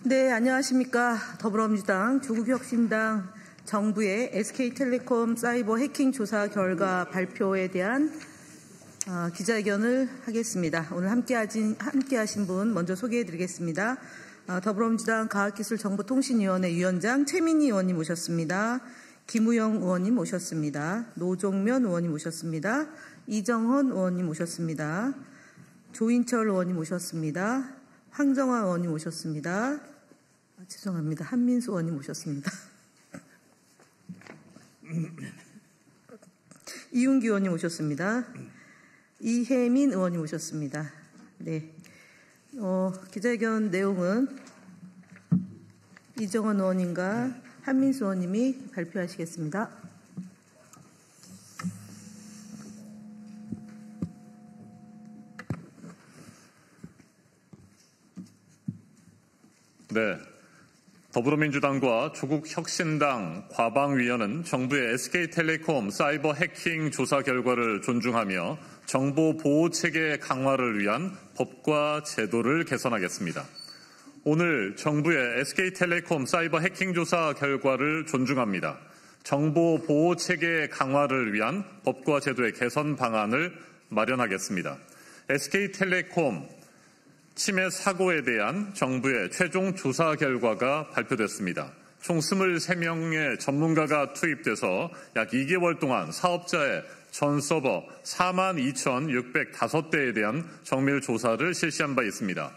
네, 안녕하십니까. 더불어민주당, 조국혁신당 정부의 SK텔레콤 사이버 해킹 조사 결과 발표에 대한 기자회견을 하겠습니다. 오늘 함께하신 분 먼저 소개해드리겠습니다. 더불어민주당 과학기술정보통신위원회 위원장 최민희 의원님 모셨습니다. 김우영 의원님 모셨습니다. 노종면 의원님 모셨습니다. 이정헌 의원님 모셨습니다. 조인철 의원님 모셨습니다. 황정화 의원님 모셨습니다. 죄송합니다. 한민수 의원님 모셨습니다. 이윤기 의원님 모셨습니다. 이혜민 의원님 모셨습니다. 네. 기자회견 내용은 이정헌 의원님과 한민수 의원님이 발표하시겠습니다. 네. 더불어민주당과 조국혁신당 과방위원은 정부의 SK텔레콤 사이버 해킹 조사 결과를 존중하며 정보 보호 체계 강화를 위한 법과 제도를 개선하겠습니다. 오늘 정부의 SK텔레콤 사이버 해킹 조사 결과를 존중합니다. 정보 보호 체계 강화를 위한 법과 제도의 개선 방안을 마련하겠습니다. SK텔레콤 침해 사고에 대한 정부의 최종 조사 결과가 발표됐습니다. 총 23명의 전문가가 투입돼서 약 2개월 동안 사업자의 전 서버 42,605대에 대한 정밀 조사를 실시한 바 있습니다.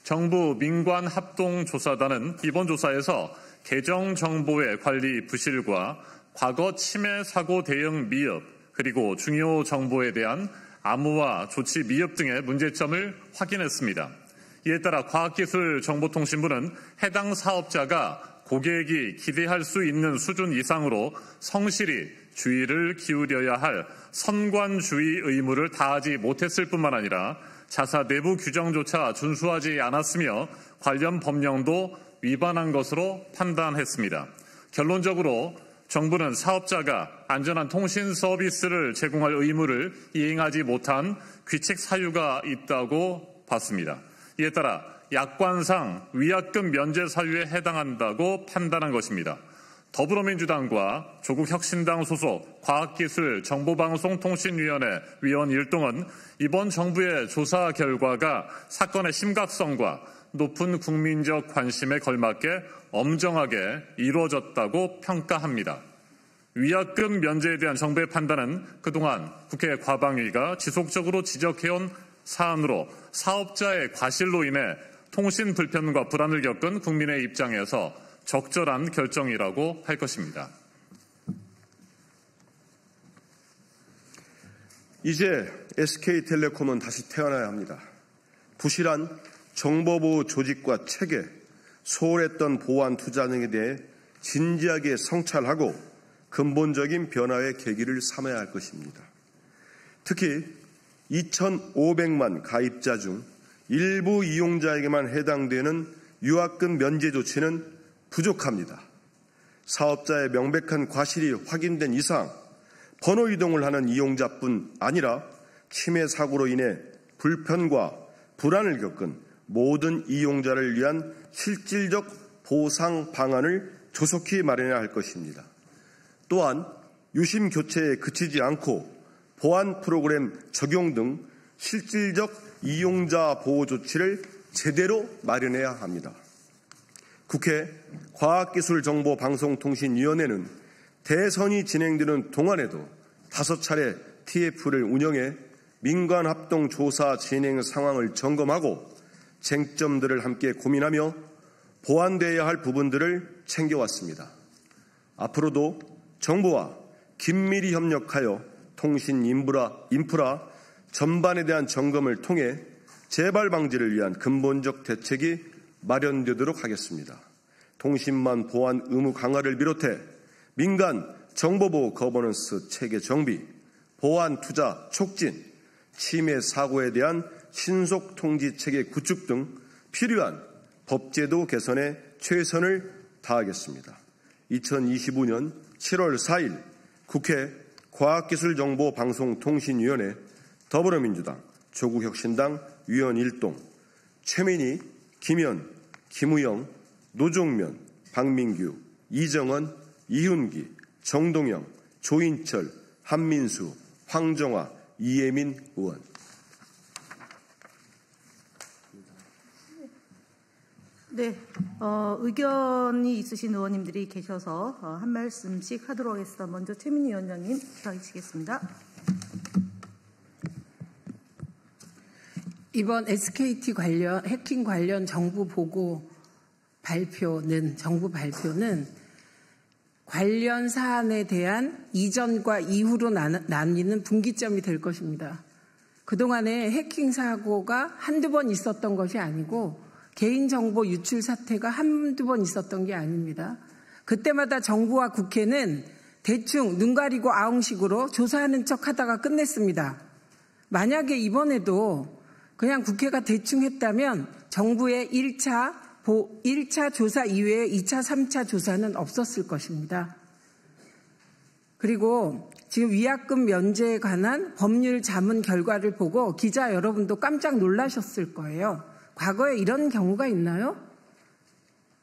정부 민관합동조사단은 이번 조사에서 계정 정보의 관리 부실과 과거 침해 사고 대응 미흡, 그리고 중요 정보에 대한 암호화 조치 미흡 등의 문제점을 확인했습니다. 이에 따라 과학기술정보통신부는 해당 사업자가 고객이 기대할 수 있는 수준 이상으로 성실히 주의를 기울여야 할 선관주의 의무를 다하지 못했을 뿐만 아니라 자사 내부 규정조차 준수하지 않았으며 관련 법령도 위반한 것으로 판단했습니다. 결론적으로 정부는 사업자가 안전한 통신 서비스를 제공할 의무를 이행하지 못한 규칙 사유가 있다고 봤습니다. 이에 따라 약관상 위약금 면제 사유에 해당한다고 판단한 것입니다. 더불어민주당과 조국혁신당 소속 과학기술정보방송통신위원회 위원 일동은 이번 정부의 조사 결과가 사건의 심각성과 높은 국민적 관심에 걸맞게 엄정하게 이루어졌다고 평가합니다. 위약금 면제에 대한 정부의 판단은 그동안 국회 과방위가 지속적으로 지적해온 사안으로 사업자의 과실로 인해 통신 불편과 불안을 겪은 국민의 입장에서 적절한 결정이라고 할 것입니다. 이제 SK텔레콤은 다시 태어나야 합니다. 부실한 정보보호 조직과 체계, 소홀했던 보안 투자 등에 대해 진지하게 성찰하고 근본적인 변화의 계기를 삼아야 할 것입니다. 특히 2,500만 가입자 중 일부 이용자에게만 해당되는 유학금 면제 조치는 부족합니다. 사업자의 명백한 과실이 확인된 이상 번호 이동을 하는 이용자뿐 아니라 침해 사고로 인해 불편과 불안을 겪은 모든 이용자를 위한 실질적 보상 방안을 조속히 마련해야 할 것입니다. 또한 유심 교체에 그치지 않고 보안 프로그램 적용 등 실질적 이용자 보호 조치를 제대로 마련해야 합니다. 국회 과학기술정보방송통신위원회는 대선이 진행되는 동안에도 5차례 TF를 운영해 민관합동조사 진행 상황을 점검하고 쟁점들을 함께 고민하며 보완되어야 할 부분들을 챙겨왔습니다. 앞으로도 정부와 긴밀히 협력하여 통신 인프라 전반에 대한 점검을 통해 재발 방지를 위한 근본적 대책이 마련되도록 하겠습니다. 통신망 보안 의무 강화를 비롯해 민간 정보보호 거버넌스 체계 정비, 보안 투자 촉진, 침해 사고에 대한 신속 통지 체계 구축 등 필요한 법제도 개선에 최선을 다하겠습니다. 2025년 7월 4일 국회 과학기술정보방송통신위원회 더불어민주당, 조국혁신당 위원 일동, 최민희, 김현, 김우영, 노종면, 박민규, 이정원, 이훈기, 정동영, 조인철, 한민수, 황정화, 이혜민 의원. 네, 의견이 있으신 의원님들이 계셔서 한 말씀씩 하도록 하겠습니다. 먼저 최민희 위원장님 부탁드리겠습니다. 이번 SKT 관련 해킹 관련 정부 발표는 관련 사안에 대한 이전과 이후로 나뉘는 분기점이 될 것입니다. 그동안에 해킹 사고가 한두 번 있었던 것이 아니고 개인정보 유출 사태가 한두 번 있었던 게 아닙니다. 그때마다 정부와 국회는 대충 눈 가리고 아웅식으로 조사하는 척 하다가 끝냈습니다. 만약에 이번에도 그냥 국회가 대충 했다면 정부의 1차 조사 이외에 2차, 3차 조사는 없었을 것입니다. 그리고 지금 위약금 면제에 관한 법률 자문 결과를 보고 기자 여러분도 깜짝 놀라셨을 거예요. 과거에 이런 경우가 있나요?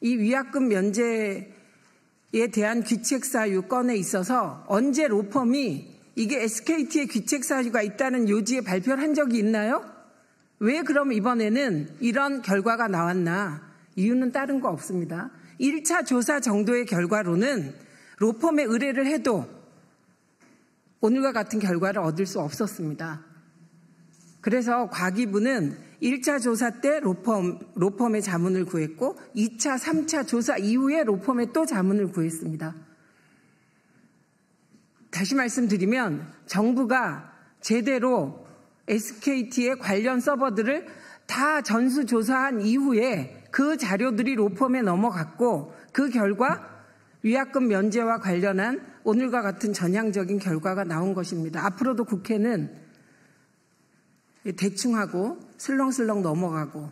이 위약금 면제에 대한 귀책 사유 건에 있어서 언제 로펌이 이게 SKT의 귀책 사유가 있다는 요지에 발표를 한 적이 있나요? 왜 그럼 이번에는 이런 결과가 나왔나? 이유는 다른 거 없습니다. 1차 조사 정도의 결과로는 로펌에 의뢰를 해도 오늘과 같은 결과를 얻을 수 없었습니다. 그래서 과기부는 1차 조사 때 로펌의 자문을 구했고 2차, 3차 조사 이후에 로펌에 또 자문을 구했습니다. 다시 말씀드리면 정부가 제대로 SKT의 관련 서버들을 다 전수조사한 이후에 그 자료들이 로펌에 넘어갔고 그 결과 위약금 면제와 관련한 오늘과 같은 전향적인 결과가 나온 것입니다. 앞으로도 국회는 대충하고 슬렁슬렁 넘어가고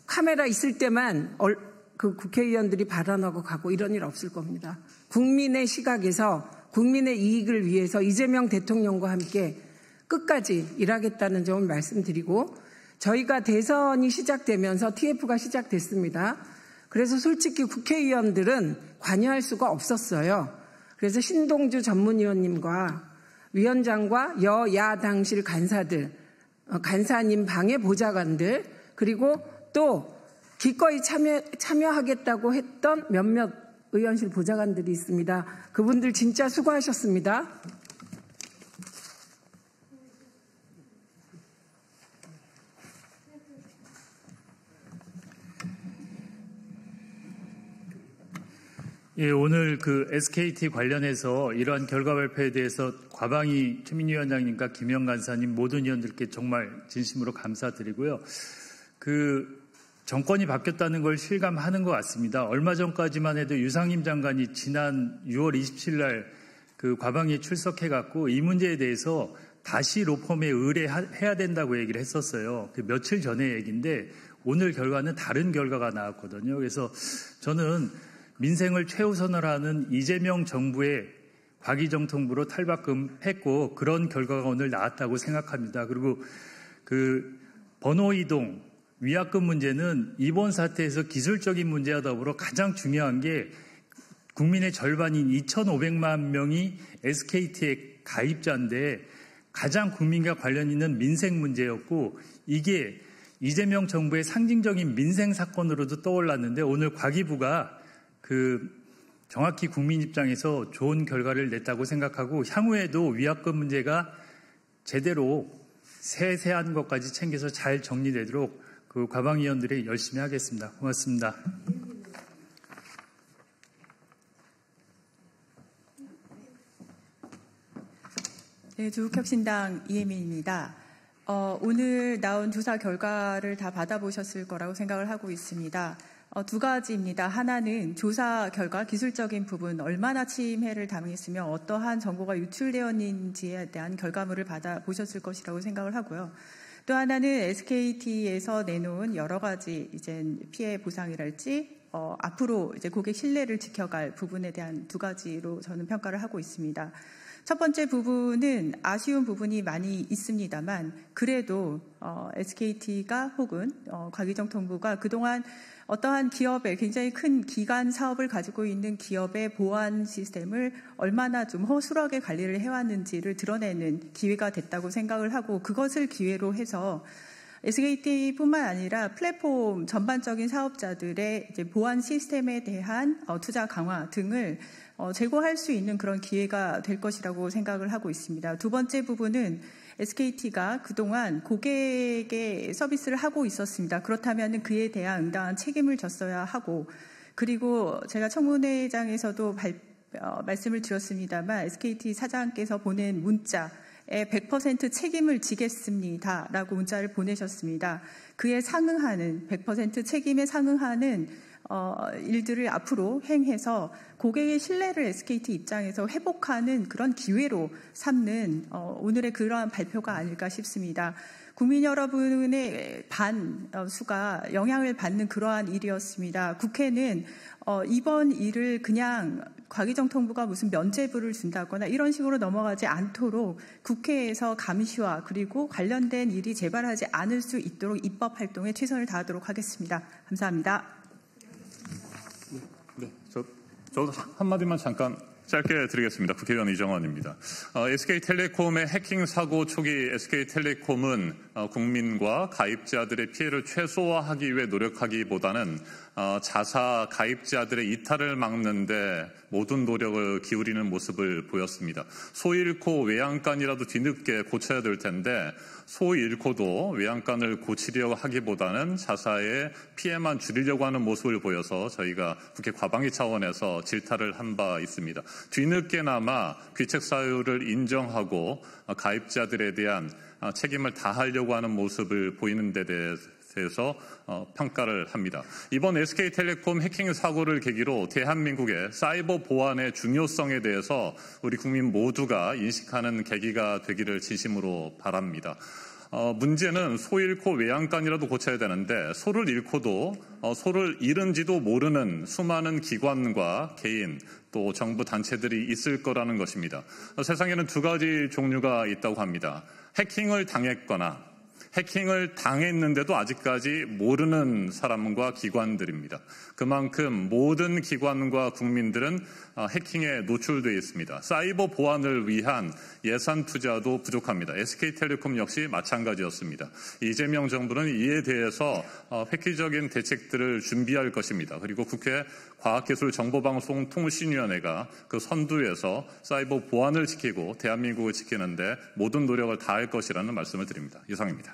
카메라 있을 때만 그 국회의원들이 발언하고 가고 이런 일 없을 겁니다. 국민의 시각에서 국민의 이익을 위해서 이재명 대통령과 함께 끝까지 일하겠다는 점을 말씀드리고 저희가 대선이 시작되면서 TF가 시작됐습니다. 그래서 솔직히 국회의원들은 관여할 수가 없었어요. 그래서 신동주 전문위원님과 위원장과 여야당실 간사님 방해 보좌관들 그리고 또 기꺼이 참여하겠다고 했던 몇몇 의원실 보좌관들이 있습니다. 그분들 진짜 수고하셨습니다. 예, 오늘 그 SKT 관련해서 이러한 결과 발표에 대해서 과방위 최민희 위원장님과 김영 간사님 모든 의원들께 정말 진심으로 감사드리고요. 그 정권이 바뀌었다는 걸 실감하는 것 같습니다. 얼마 전까지만 해도 유상임 장관이 지난 6월 27일 날 그 과방위에 출석해갖고 이 문제에 대해서 다시 로펌에 의뢰해야 된다고 얘기를 했었어요. 그 며칠 전의 얘기인데 오늘 결과는 다른 결과가 나왔거든요. 그래서 저는 민생을 최우선으로 하는 이재명 정부의 과기정통부로 탈바꿈했고 그런 결과가 오늘 나왔다고 생각합니다. 그리고 그 번호 이동, 위약금 문제는 이번 사태에서 기술적인 문제와 더불어 가장 중요한 게 국민의 절반인 2,500만 명이 SKT의 가입자인데 가장 국민과 관련 있는 민생 문제였고 이게 이재명 정부의 상징적인 민생 사건으로도 떠올랐는데 오늘 과기부가 정확히 국민 입장에서 좋은 결과를 냈다고 생각하고 향후에도 위약금 문제가 제대로 세세한 것까지 챙겨서 잘 정리되도록 그 과방위원들이 열심히 하겠습니다. 고맙습니다. 네, 조국혁신당 이혜민입니다. 오늘 나온 조사 결과를 다 받아보셨을 거라고 생각을 하고 있습니다. 두 가지입니다. 하나는 조사 결과 기술적인 부분 얼마나 침해를 당했으며 어떠한 정보가 유출되었는지에 대한 결과물을 받아보셨을 것이라고 생각을 하고요. 또 하나는 SKT에서 내놓은 여러 가지 이제 피해 보상이랄지 앞으로 이제 고객 신뢰를 지켜갈 부분에 대한 두 가지로 저는 평가를 하고 있습니다. 첫 번째 부분은 아쉬운 부분이 많이 있습니다만 그래도 SKT가 혹은 과기정통부가 그동안 어떠한 기업의 굉장히 큰 기간 사업을 가지고 있는 기업의 보안 시스템을 얼마나 좀 허술하게 관리를 해왔는지를 드러내는 기회가 됐다고 생각을 하고 그것을 기회로 해서 SKT뿐만 아니라 플랫폼 전반적인 사업자들의 이제 보안 시스템에 대한 투자 강화 등을 제고할 수 있는 그런 기회가 될 것이라고 생각을 하고 있습니다. 두 번째 부분은 SKT가 그동안 고객에게 서비스를 하고 있었습니다. 그렇다면 그에 대한 응당한 책임을 졌어야 하고 그리고 제가 청문회장에서도 말씀을 드렸습니다만 SKT 사장께서 보낸 문자에 100% 책임을 지겠습니다라고 문자를 보내셨습니다. 그에 상응하는 100% 책임에 상응하는 일들을 앞으로 행해서 고객의 신뢰를 SKT 입장에서 회복하는 그런 기회로 삼는 오늘의 그러한 발표가 아닐까 싶습니다. 국민 여러분의 반수가 영향을 받는 그러한 일이었습니다. 국회는 이번 일을 그냥 과기정통부가 무슨 면죄부를 준다거나 이런 식으로 넘어가지 않도록 국회에서 감시와 그리고 관련된 일이 재발하지 않을 수 있도록 입법 활동에 최선을 다하도록 하겠습니다. 감사합니다. 네, 저도 한마디만 잠깐 짧게 드리겠습니다. 국회의원 이정원입니다. SK텔레콤의 해킹 사고 초기 SK텔레콤은 국민과 가입자들의 피해를 최소화하기 위해 노력하기보다는 자사 가입자들의 이탈을 막는 데 모든 노력을 기울이는 모습을 보였습니다. 소 잃고 외양간이라도 뒤늦게 고쳐야 될 텐데 소 잃고도 외양간을 고치려고 하기보다는 자사의 피해만 줄이려고 하는 모습을 보여서 저희가 국회 과방위 차원에서 질타를 한 바 있습니다. 뒤늦게나마 귀책 사유를 인정하고 가입자들에 대한 책임을 다하려고 하는 모습을 보이는 데 대해서 평가를 합니다. 이번 SK텔레콤 해킹 사고를 계기로 대한민국의 사이버 보안의 중요성에 대해서 우리 국민 모두가 인식하는 계기가 되기를 진심으로 바랍니다. 문제는 소 잃고 외양간이라도 고쳐야 되는데 소를 잃고도 소를 잃은지도 모르는 수많은 기관과 개인 또 정부 단체들이 있을 거라는 것입니다. 세상에는 두 가지 종류가 있다고 합니다. 해킹을 당했거나 해킹을 당했는데도 아직까지 모르는 사람과 기관들입니다. 그만큼 모든 기관과 국민들은 해킹에 노출되어 있습니다. 사이버 보안을 위한 예산 투자도 부족합니다. SK텔레콤 역시 마찬가지였습니다. 이재명 정부는 이에 대해서 획기적인 대책들을 준비할 것입니다. 그리고 국회 과학기술정보방송통신위원회가 그 선두에서 사이버 보안을 지키고 대한민국을 지키는데 모든 노력을 다할 것이라는 말씀을 드립니다. 이상입니다.